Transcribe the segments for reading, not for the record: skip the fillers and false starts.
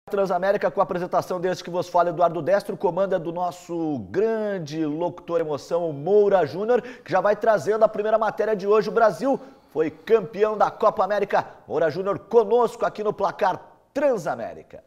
Transamérica com a apresentação deste que vos fala, Eduardo Destro. O comando é do nosso grande locutor emoção, o Moura Júnior, que já vai trazendo a primeira matéria de hoje. O Brasil foi campeão da Copa América. Moura Júnior conosco aqui no Placar Transamérica.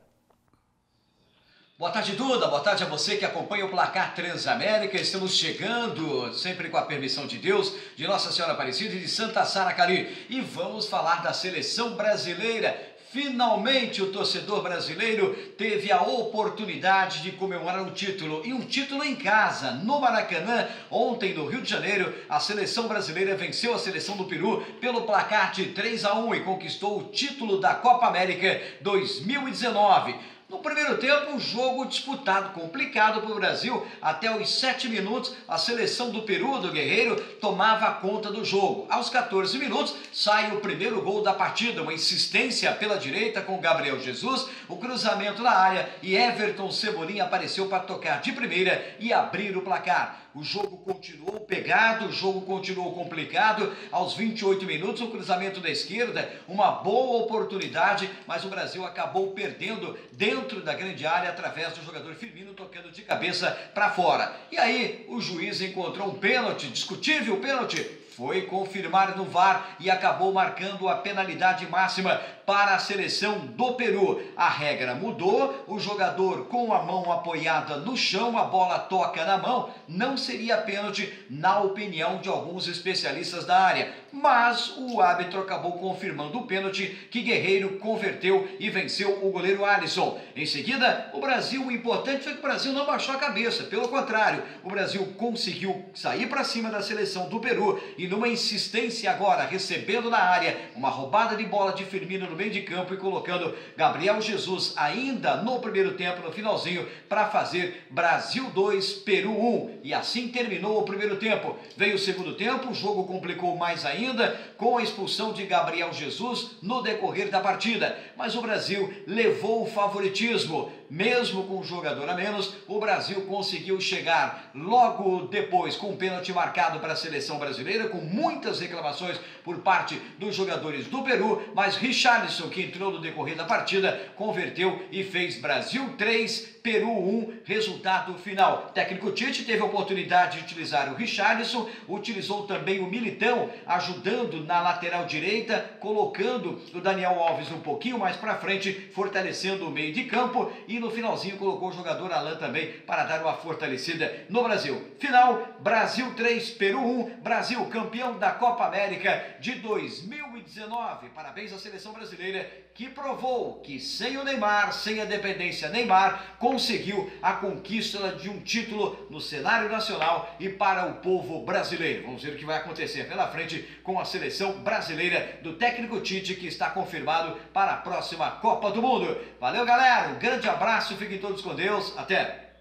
Boa tarde, Duda. Boa tarde a você que acompanha o Placar Transamérica. Estamos chegando, sempre com a permissão de Deus, de Nossa Senhora Aparecida e de Santa Sara Cali. E vamos falar da seleção brasileira. Finalmente o torcedor brasileiro teve a oportunidade de comemorar um título, e um título em casa, no Maracanã. Ontem, no Rio de Janeiro, a seleção brasileira venceu a seleção do Peru pelo placar de 3-1 e conquistou o título da Copa América 2019. No primeiro tempo, um jogo disputado, complicado para o Brasil. Até os 7 minutos, a seleção do Peru, do Guerreiro, tomava conta do jogo. Aos 14 minutos, sai o primeiro gol da partida. Uma insistência pela direita com Gabriel Jesus, o cruzamento na área e Everton Cebolinha apareceu para tocar de primeira e abrir o placar. O jogo continuou pegado, o jogo continuou complicado. Aos 28 minutos, o cruzamento da esquerda, uma boa oportunidade, mas o Brasil acabou perdendo dentro da grande área através do jogador Firmino tocando de cabeça para fora. E aí o juiz encontrou um pênalti, discutível pênalti, foi confirmar no VAR e acabou marcando a penalidade máxima para a seleção do Peru. A regra mudou, o jogador com a mão apoiada no chão, a bola toca na mão, não seria pênalti na opinião de alguns especialistas da área. Mas o árbitro acabou confirmando o pênalti que Guerreiro converteu e venceu o goleiro Alisson. Em seguida, o importante foi que o Brasil não baixou a cabeça, pelo contrário, o Brasil conseguiu sair para cima da seleção do Peru e numa insistência agora, recebendo na área, uma roubada de bola de Firmino no meio de campo e colocando Gabriel Jesus ainda no primeiro tempo, no finalzinho, para fazer Brasil 2, Peru 1. E assim terminou o primeiro tempo. Veio o segundo tempo, o jogo complicou mais ainda, com a expulsão de Gabriel Jesus no decorrer da partida. Mas o Brasil levou o favoritismo. Mesmo com um jogador a menos, o Brasil conseguiu chegar logo depois com um pênalti marcado para a seleção brasileira, com muitas reclamações por parte dos jogadores do Peru, mas Richarlison, que entrou no decorrer da partida, converteu e fez Brasil 3, Peru 1, resultado final. O técnico Tite teve a oportunidade de utilizar o Richarlison, utilizou também o Militão, ajudando na lateral direita, colocando o Daniel Alves um pouquinho mais para frente, fortalecendo o meio de campo, e no finalzinho colocou o jogador Alan também para dar uma fortalecida no Brasil. Final, Brasil 3, Peru 1, Brasil campeão da Copa América de 2019. Parabéns à seleção brasileira, que provou que sem o Neymar, sem a dependência Neymar, conseguiu a conquista de um título no cenário nacional e para o povo brasileiro. Vamos ver o que vai acontecer pela frente com a seleção brasileira do técnico Tite, que está confirmado para a próxima Copa do Mundo. Valeu, galera, um grande abraço, fiquem todos com Deus, até!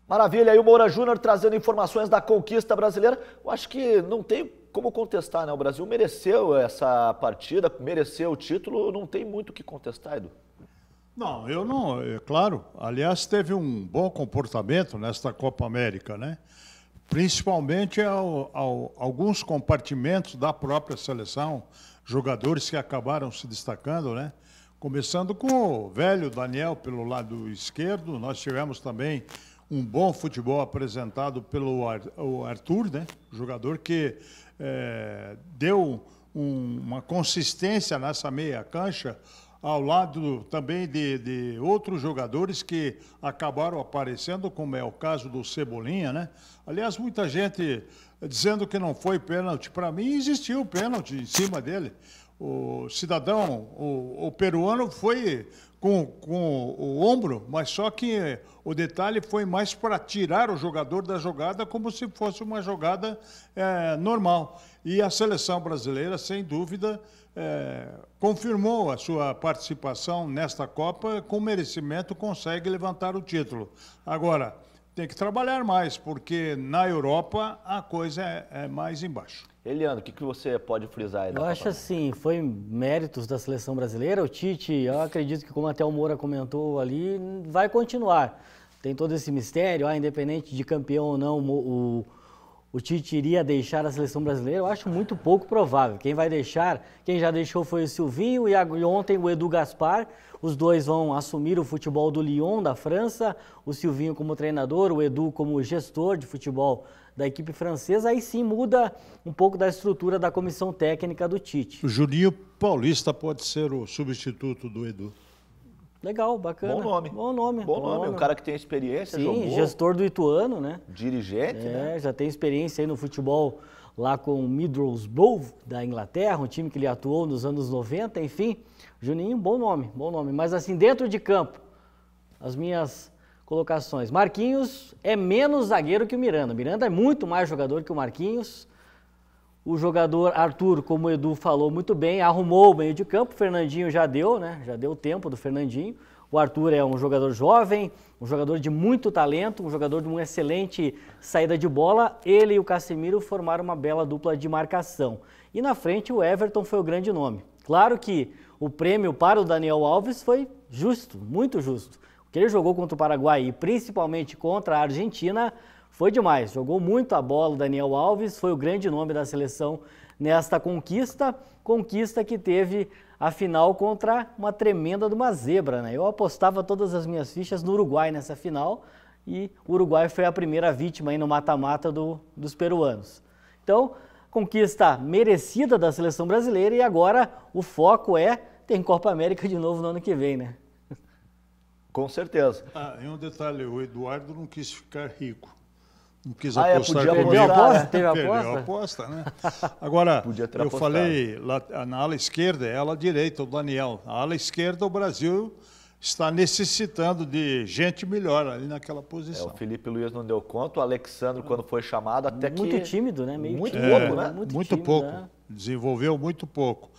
Maravilha, aí o Moura Júnior trazendo informações da conquista brasileira. Eu acho que não tem como contestar, né? O Brasil mereceu essa partida, mereceu o título, não tem muito o que contestar, Edu. Não, eu não, é claro. Aliás, teve um bom comportamento nesta Copa América, né? Principalmente alguns compartimentos da própria seleção, jogadores que acabaram se destacando, né? Começando com o velho Daniel pelo lado esquerdo, nós tivemos também um bom futebol apresentado pelo Arthur, né? Jogador que deu uma consistência nessa meia cancha, ao lado também de outros jogadores que acabaram aparecendo, como é o caso do Cebolinha, né? Aliás, muita gente dizendo que não foi pênalti. Para mim, existiu pênalti em cima dele. O cidadão, o peruano foi com o ombro, mas só que o detalhe foi mais para tirar o jogador da jogada, como se fosse uma jogada normal. E a seleção brasileira, sem dúvida, confirmou a sua participação nesta Copa, com merecimento consegue levantar o título. Agora, tem que trabalhar mais, porque na Europa a coisa é mais embaixo. Eliano, o que você pode frisar aí? Eu acho assim, foi méritos da seleção brasileira. O Tite, eu acredito que, como até o Moura comentou ali, vai continuar. Tem todo esse mistério, independente de campeão ou não, o o Tite iria deixar a seleção brasileira, eu acho muito pouco provável. Quem vai deixar, quem já deixou foi o Silvinho e ontem o Edu Gaspar. Os dois vão assumir o futebol do Lyon, da França, o Silvinho como treinador, o Edu como gestor de futebol da equipe francesa. Aí sim muda um pouco da estrutura da comissão técnica do Tite. O Juninho Paulista pode ser o substituto do Edu. Legal, bacana. Bom nome. Bom nome. Bom nome. Um cara que tem experiência, sim, jogou. Gestor do Ituano, né? Dirigente, né? Já tem experiência aí no futebol lá com o Middlesbrough da Inglaterra, um time que ele atuou nos anos 90, enfim. Juninho, bom nome. Mas assim, dentro de campo, as minhas colocações. Marquinhos é menos zagueiro que o Miranda. Miranda é muito mais jogador que o Marquinhos. O jogador Arthur, como o Edu falou muito bem, arrumou o meio de campo. O Fernandinho já deu, né? Já deu o tempo do Fernandinho. O Arthur é um jogador jovem, um jogador de muito talento, um jogador de uma excelente saída de bola. Ele e o Casemiro formaram uma bela dupla de marcação. E na frente o Everton foi o grande nome. Claro que o prêmio para o Daniel Alves foi justo, muito justo. O que ele jogou contra o Paraguai e principalmente contra a Argentina foi demais. Jogou muito a bola o Daniel Alves, foi o grande nome da seleção nesta conquista que teve a final contra uma tremenda de uma zebra, né? Eu apostava todas as minhas fichas no Uruguai nessa final e o Uruguai foi a primeira vítima aí no mata-mata dos peruanos. Então, conquista merecida da seleção brasileira e agora o foco tem Copa América de novo no ano que vem, né? Com certeza. E um detalhe, o Eduardo não quis ficar rico. Não quis apostar comigo. Teve Perdeu a aposta, né? Agora, eu apostado. falei, lá, na ala esquerda é a ala direita, o Daniel. Na ala esquerda, o Brasil está necessitando de gente melhor ali naquela posição. O Felipe Luiz não deu conta, o Alexandre, quando foi chamado, até que... Muito tímido, né? Muito pouco, né? Muito tímido, pouco. Né? Desenvolveu muito pouco.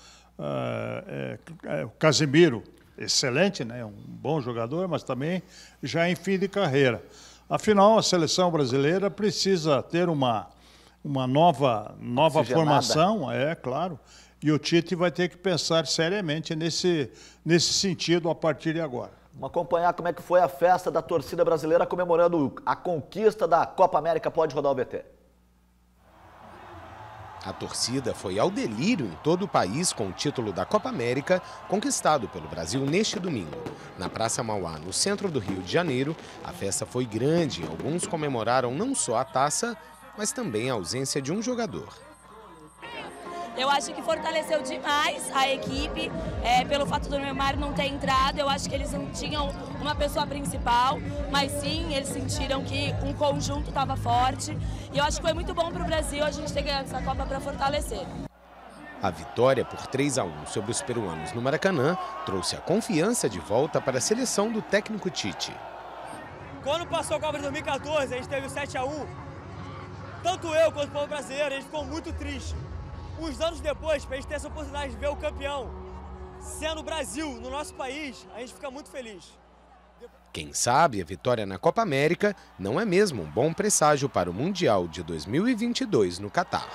O Casemiro, excelente, né? Um bom jogador, mas também já em fim de carreira. Afinal, a seleção brasileira precisa ter uma nova formação, claro, e o Tite vai ter que pensar seriamente nesse sentido a partir de agora. Vamos acompanhar como é que foi a festa da torcida brasileira comemorando a conquista da Copa América. Pode rodar o BT. A torcida foi ao delírio em todo o país com o título da Copa América conquistado pelo Brasil neste domingo. Na Praça Mauá, no centro do Rio de Janeiro, a festa foi grande. Alguns comemoraram não só a taça, mas também a ausência de um jogador. Eu acho que fortaleceu demais a equipe, pelo fato do Neymar não ter entrado. Eu acho que eles não tinham uma pessoa principal, mas sim, eles sentiram que um conjunto estava forte. E eu acho que foi muito bom para o Brasil a gente ter ganhado essa Copa para fortalecer. A vitória por 3-1 sobre os peruanos no Maracanã trouxe a confiança de volta para a seleção do técnico Tite. Quando passou a Copa de 2014, a gente teve o 7-1. Tanto eu quanto o povo brasileiro, a gente ficou muito triste. Uns anos depois, para a gente ter essa oportunidade de ver o campeão sendo o Brasil no nosso país, a gente fica muito feliz. Quem sabe a vitória na Copa América não é mesmo um bom presságio para o Mundial de 2022 no Catar.